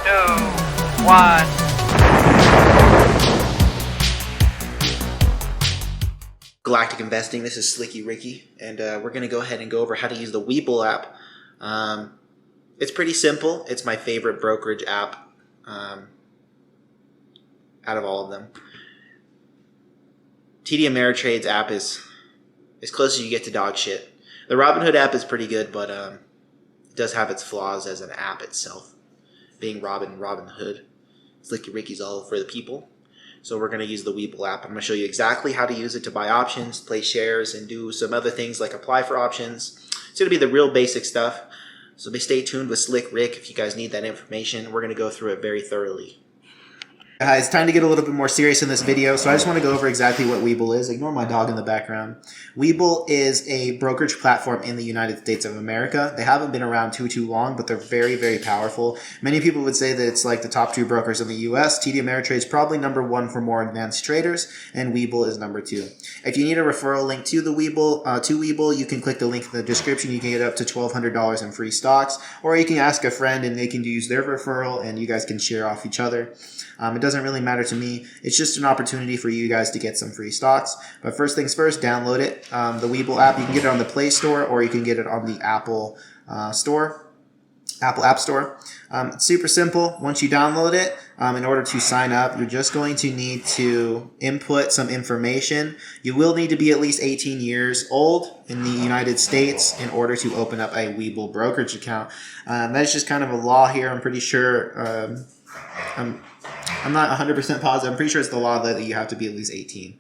1. Galactic Investing. This is Slicky Ricky, and we're going to go ahead and go over how to use the Webull app. It's pretty simple. It's my favorite brokerage app out of all of them. TD Ameritrade's app is as close as you get to dog shit. The Robinhood app is pretty good, but it does have its flaws as an app itself. Being Robinhood. Slicky Ricky's all for the people. So we're going to use the Webull app. I'm going to show you exactly how to use it to buy options, play shares, and do some other things like apply for options. It's going to be the real basic stuff. So stay tuned with Slick Rick if you guys need that information. We're going to go through it very thoroughly. It's time to get a little bit more serious in this video, so I just want to go over exactly what Webull is. Ignore my dog in the background. Webull is a brokerage platform in the United States of America. They haven't been around too long, but they're very, very powerful. Many people would say that it's like the top 2 brokers in the US. TD Ameritrade is probably number 1 for more advanced traders, and Webull is number 2. If you need a referral link to the Webull, you can click the link in the description. You can get up to $1,200 in free stocks, or you can ask a friend and they can use their referral, and you guys can share off each other. It doesn't really matter to me. It's just an opportunity for you guys to get some free stocks. But first things first, download it. The Webull app, you can get it on the Play Store or you can get it on the Apple Store, Apple App Store. It's super simple. Once you download it, in order to sign up, you're just going to need to input some information. You will need to be at least 18 years old in the United States in order to open up a Webull brokerage account. That's just kind of a law here. I'm pretty sure. I'm not 100% positive. I'm pretty sure it's the law that you have to be at least 18.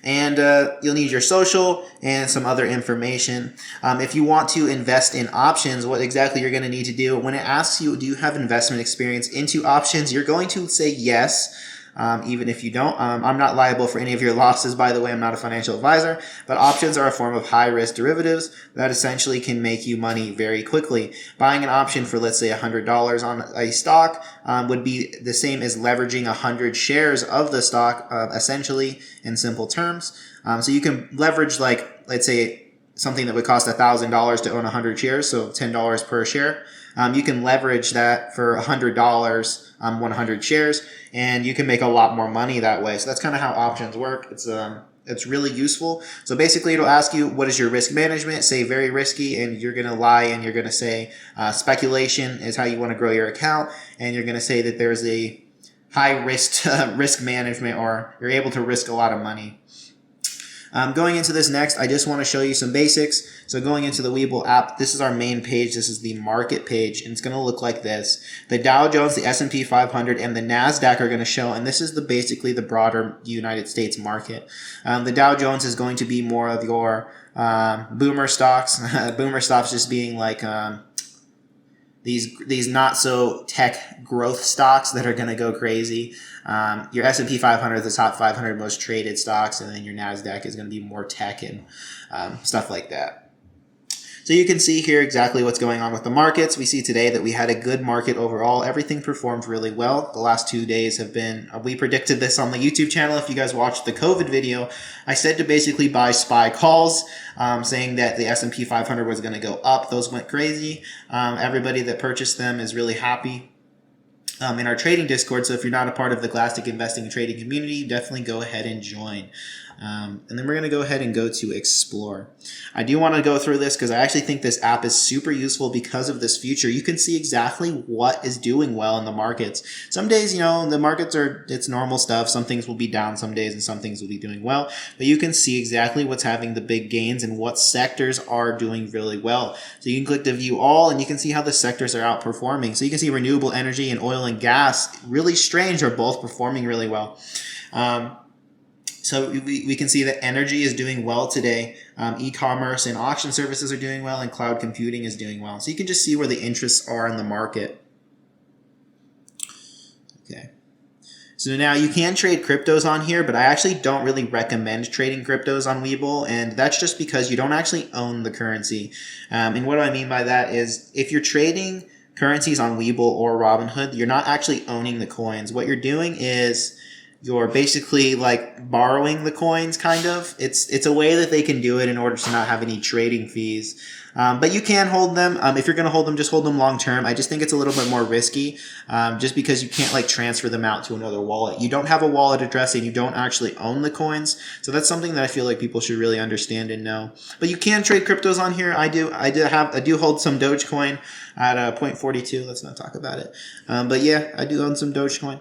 And you'll need your social and some other information. If you want to invest in options, what exactly you're going to need to do, when it asks you, do you have investment experience into options, you're going to say yes. Even if you don't. I'm not liable for any of your losses, by the way. I'm not a financial advisor, but options are a form of high-risk derivatives that essentially can make you money very quickly. Buying an option for, let's say, $100 on a stock would be the same as leveraging 100 shares of the stock, essentially, in simple terms. So you can leverage, like, let's say, something that would cost $1,000 to own 100 shares, so $10 per share. You can leverage that for $100 on 100 shares, and you can make a lot more money that way. So that's kind of how options work. It's really useful. So basically, it'll ask you, what is your risk management? Say very risky, and you're going to lie, and you're going to say speculation is how you want to grow your account, and you're going to say that there's a high risk risk management, or you're able to risk a lot of money. Going into this next, I just want to show you some basics. So going into the Webull app, this is our main page. This is the market page, and it's going to look like this. The Dow Jones, the S&P 500, and the NASDAQ are going to show, and this is basically the broader United States market. The Dow Jones is going to be more of your boomer stocks. Boomer stocks just being like these not so tech growth stocks that are going to go crazy. Your S&P 500 is the top 500 most traded stocks, and then your NASDAQ is going to be more tech and stuff like that. So you can see here exactly what's going on with the markets. We see today that we had a good market overall. Everything performed really well. The last 2 days have been, we predicted this on the YouTube channel. If you guys watched the COVID video, I said to basically buy SPY calls, saying that the S&P 500 was going to go up. Those went crazy. Everybody that purchased them is really happy. In our trading Discord, so if you're not a part of the Galactic Investing and Trading community, definitely go ahead and join. And then we're going to go ahead and go to Explore. I do want to go through this because I actually think this app is super useful because of this feature. You can see exactly what is doing well in the markets. Some days, the markets it's normal stuff. Some things will be down some days and some things will be doing well. But you can see exactly what's having the big gains and what sectors are doing really well. So you can click to view all, and you can see how the sectors are outperforming. So you can see renewable energy and oil and gas, really strange, are both performing really well. So we can see that energy is doing well today. E-commerce and auction services are doing well, and cloud computing is doing well. So you can just see where the interests are in the market. Okay. So now you can trade cryptos on here, but I actually don't really recommend trading cryptos on Webull, and that's just because you don't actually own the currency. And what do I mean by that is if you're trading currencies on Webull or Robinhood, you're not actually owning the coins. What you're doing is you're basically like borrowing the coins, kind of. It's a way that they can do it in order to not have any trading fees. But you can hold them. If you're going to hold them, just hold them long term. I just think it's a little bit more risky, just because you can't like transfer them out to another wallet. You don't have a wallet address and you don't actually own the coins. So that's something that I feel like people should really understand and know. But you can trade cryptos on here. I do hold some Dogecoin at 0.42. Let's not talk about it. But yeah, I do own some Dogecoin.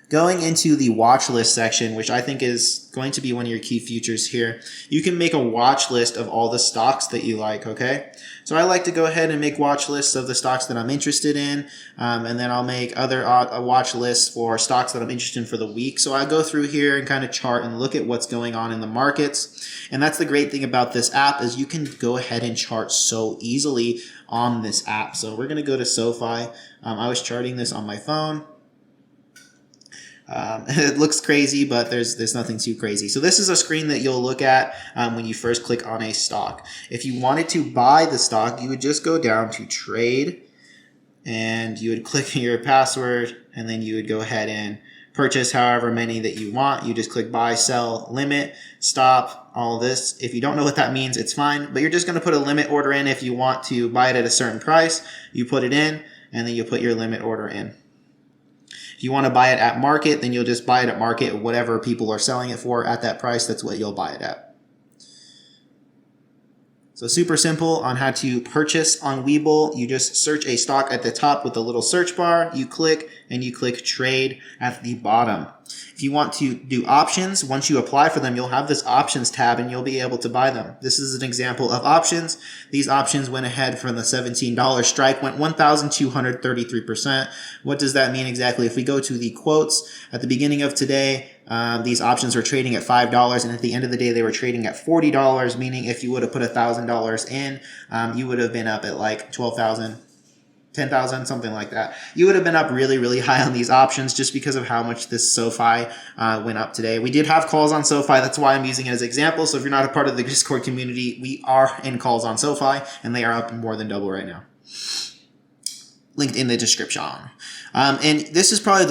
Going into the watch list section, which I think is going to be one of your key features here, you can make a watch list of all the stocks that you like, okay? So I like to go ahead and make watch lists of the stocks that I'm interested in, and then I'll make other watch lists for stocks that I'm interested in for the week. So I go through here and kind of chart and look at what's going on in the markets. And that's the great thing about this app, is you can go ahead and chart so easily on this app. So we're going to go to SoFi. I was charting this on my phone. It looks crazy, but there's nothing too crazy. So this is a screen that you'll look at when you first click on a stock. If you wanted to buy the stock, you would just go down to trade, and you would click your password, and then you would go ahead and purchase however many that you want. You just click buy, sell, limit, stop, all this. If you don't know what that means, it's fine, but you're just going to put a limit order in. If you want to buy it at a certain price, you put it in, and then you put your limit order in. If you want to buy it at market, then you'll just buy it at market. Whatever people are selling it for at that price, that's what you'll buy it at. So super simple on how to purchase on Webull. You just search a stock at the top with the little search bar. You click, and you click trade at the bottom. If you want to do options, once you apply for them, you'll have this options tab and you'll be able to buy them. This is an example of options. These options went ahead from the $17 strike, went 1,233%. What does that mean exactly? If we go to the quotes at the beginning of today, these options were trading at $5, and at the end of the day, they were trading at $40, meaning if you would have put $1,000 in, you would have been up at like 12,000. 10,000, something like that. You would have been up really, really high on these options just because of how much this SoFi went up today. We did have calls on SoFi. That's why I'm using it as an example. So if you're not a part of the Discord community, we are in calls on SoFi, and they are up more than double right now. Linked in the description. And this is probably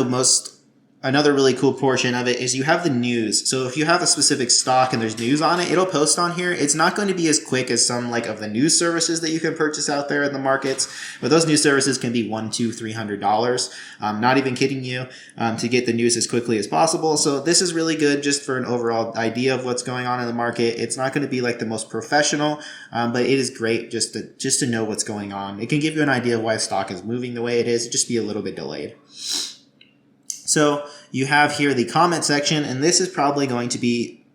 another really cool portion of it is you have the news. So if you have a specific stock and there's news on it, it'll post on here. It's not going to be as quick as some like of the news services that you can purchase out there in the markets, but those news services can be $100, $200, $300. Not even kidding you, to get the news as quickly as possible. So this is really good just for an overall idea of what's going on in the market. It's not going to be like the most professional, but it is great just to know what's going on. It can give you an idea of why a stock is moving the way it is, just be a little bit delayed. So you have here the comment section, and this is probably going to be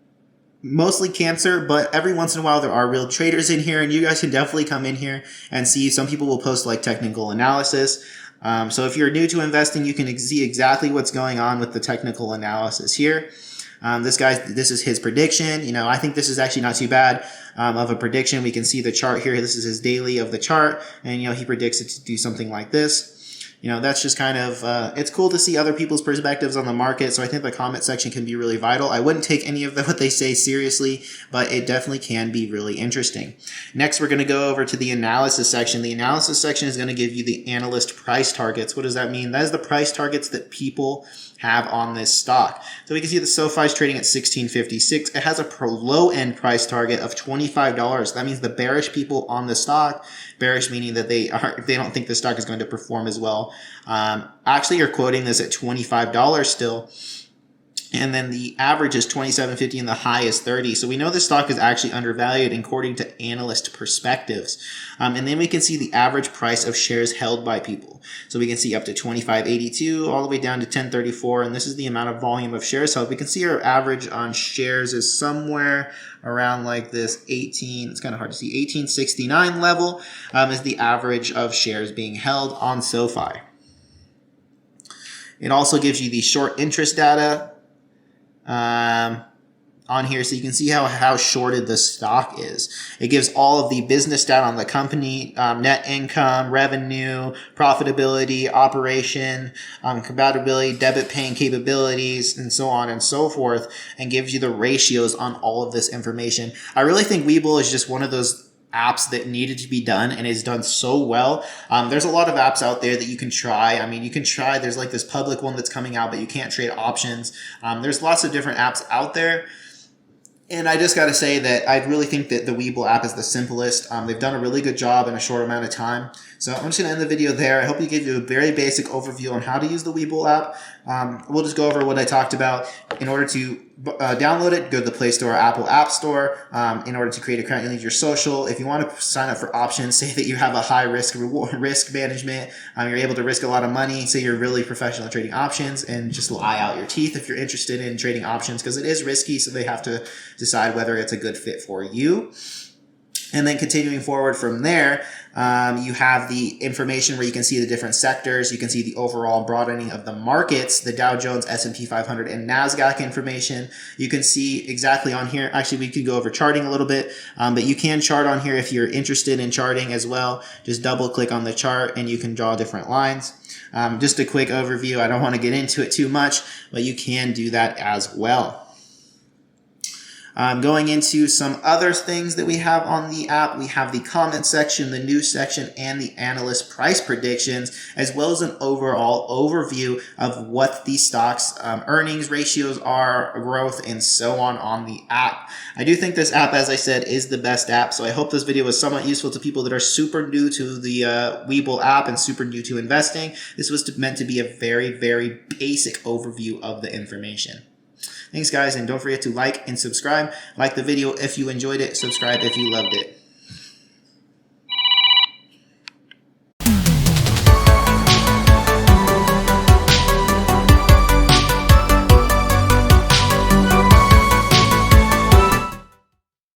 mostly cancer, but every once in a while there are real traders in here, and you guys can definitely come in here and see. Some people will post like technical analysis. So if you're new to investing, you can see exactly what's going on with the technical analysis here. This is his prediction. I think this is actually not too bad of a prediction. We can see the chart here. This is his daily of the chart, and he predicts it to do something like this. That's just kind of, it's cool to see other people's perspectives on the market. So I think the comment section can be really vital. I wouldn't take any of what they say seriously, but it definitely can be really interesting. Next, we're going to go over to the analysis section. The analysis section is going to give you the analyst price targets. What does that mean? That is the price targets that people have on this stock. So we can see the SoFi is trading at $16.56. It has a low end price target of $25. That means the bearish people on the stock, bearish meaning that they don't think the stock is going to perform as well, actually are quoting this at $25 still. And then the average is $27.50 and the high is $30. So we know this stock is actually undervalued according to analyst perspectives. And then we can see the average price of shares held by people. So we can see up to $25.82 all the way down to $10.34. And this is the amount of volume of shares held. We can see our average on shares is somewhere around like this it's kind of hard to see, 1869 level is the average of shares being held on SoFi. It also gives you the short interest data on here, so you can see how shorted the stock is. It gives all of the business data on the company, net income, revenue, profitability, operation, compatibility, debit paying capabilities, and so on and so forth, and gives you the ratios on all of this information. I really think Webull is just one of those apps that needed to be done and is done so well. There's a lot of apps out there that you can try. I mean, you can try, there's like this public one that's coming out, but you can't trade options. There's lots of different apps out there. And I just got to say that I really think that the Webull app is the simplest. They've done a really good job in a short amount of time. So I'm just going to end the video there. I hope you gave you a very basic overview on how to use the Webull app. We'll just go over what I talked about. In order to download it, go to the Play Store or Apple App Store. In order to create an account, you need your social. If you want to sign up for options, say that you have a high risk management, you're able to risk a lot of money, say you're really professional at trading options, and just lie out your teeth if you're interested in trading options, because it is risky, so they have to decide whether it's a good fit for you. And then continuing forward from there, you have the information where you can see the different sectors. You can see the overall broadening of the markets, the Dow Jones, S&P 500, and NASDAQ information. You can see exactly on here. Actually, we could go over charting a little bit, but you can chart on here if you're interested in charting as well. Just double click on the chart and you can draw different lines. Just a quick overview. I don't want to get into it too much, but you can do that as well. Going into some other things that we have on the app, we have the comment section, the news section, and the analyst price predictions, as well as an overall overview of what the stock's earnings ratios are, growth, and so on the app. I do think this app, as I said, is the best app, so I hope this video was somewhat useful to people that are super new to the Webull app and super new to investing. This was meant to be a very, very basic overview of the information. Thanks, guys, and don't forget to like and subscribe. Like the video if you enjoyed it, subscribe if you loved it.